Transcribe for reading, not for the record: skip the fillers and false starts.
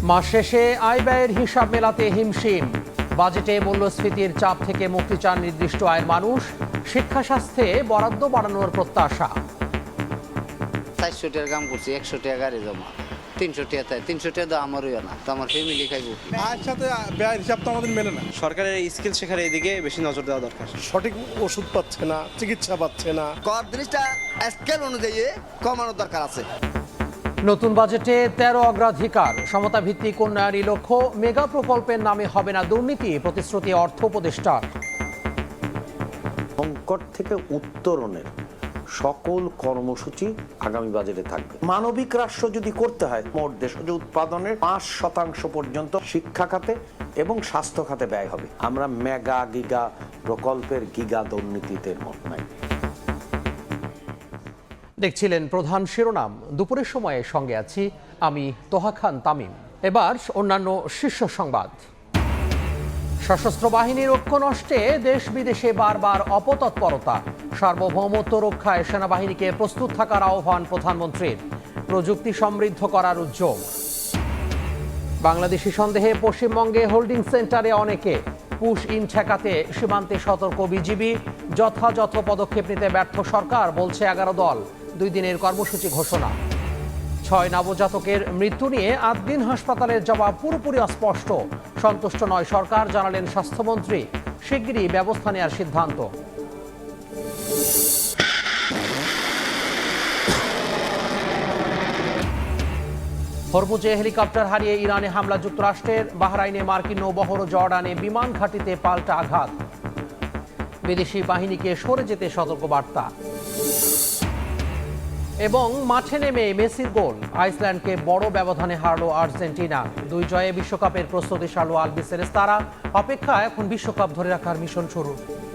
মাস শেষে আয় ব্যয়ের হিসাব মেলাতে হিমশিম। বাজেটে মূল্যস্ফীতির চাপ থেকে মুক্তি চান নির্দিষ্ট আয়ের মানুষ। শিক্ষা স্বাস্থ্যে বরাদ্দ বাড়ানোর প্রত্যাশা। 400 টাকার কাম করছি, 100 টাকা গাড়ি জমা, 300 টাকা তাই 300 টাকা তো আমারই না, তো আমার ফ্যামিলি খাইব। আয়ের সাথে ব্যয়ের হিসাব তো আমাদের মেলে না। সরকারের এই স্কিল শেখার এদিকে বেশি নজর দেওয়া দরকার। সঠিক ওষুধ পাচ্ছে না, চিকিৎসা পাচ্ছে না। কর জিনিসটা স্কেল অনুযায়ী কমানোর দরকার আছে। নতুন বাজেটে 13 অগ্রাধিকার, সমতা ভিত্তিক উন্নয়নই লক্ষ্য। মেগা প্রকল্পের নামে হবে না দুর্নীতি, প্রতিশ্রুতি অর্থ উপদেষ্টার। সংকট থেকে উত্তরণের সকল কর্মসূচি আগামী বাজেটে থাকবে। মানবিক রাষ্ট্র যদি করতে হয়, মোট দেশজ উৎপাদনের 5% পর্যন্ত শিক্ষা খাতে এবং স্বাস্থ্য খাতে ব্যয় হবে। আমরা মেগা গিগা প্রকল্পের গিগা দুর্নীতিতে মত নাই। দেখছিলেন প্রধান শিরোনাম। দুপুরের সময়ে সঙ্গে আছি আমি তোহা খান তামিম। এবার অন্যান্য শীর্ষ সংবাদ। সশস্ত্র বাহিনীর ঐক্য নষ্টে দেশ বিদেশে বারবার অপতৎপরতা। সার্বভৌমত্ব রক্ষায় সেনাবাহিনীকে প্রস্তুত থাকার আহ্বান প্রধানমন্ত্রীর। প্রযুক্তি সমৃদ্ধ করার উদ্যোগ। বাংলাদেশি সন্দেহে পশ্চিমবঙ্গে হোল্ডিং সেন্টারে অনেকে। পুশ ইন ঠেকাতে সীমান্তে সতর্ক বিজিবি। যথাযথ পদক্ষেপ নিতে ব্যর্থ সরকার, বলছে 11 দল। 2 দিনের কর্মসূচি ঘোষণা। 6 নবজাতকের মৃত্যু নিয়ে 8 দিন হাসপাতালের জবাব পুরোপুরি অস্পষ্ট। সন্তুষ্ট নয় সরকার, জানালেন স্বাস্থ্যমন্ত্রী। শিগগিরই ব্যবস্থা নেওয়ার সিদ্ধান্ত। হরমুজে হেলিকপ্টার হারিয়ে ইরানে হামলা যুক্তরাষ্ট্রের। বাহরাইনে মার্কিন নৌবহর ও জর্ডানে বিমান ঘাঁটিতে পাল্টা আঘাত। বিদেশি বাহিনীকে সরে যেতে সতর্কবার্তা। এবং মাঠে নেমে মেসির গোল। আইসল্যান্ডকে বড় ব্যবধানে হারলো আর্জেন্টিনা। 2 জয়ে বিশ্বকাপের প্রস্তুতি সারলো আলবিসেরেস তারা। অপেক্ষা এখন বিশ্বকাপ ধরে রাখার মিশন শুরু।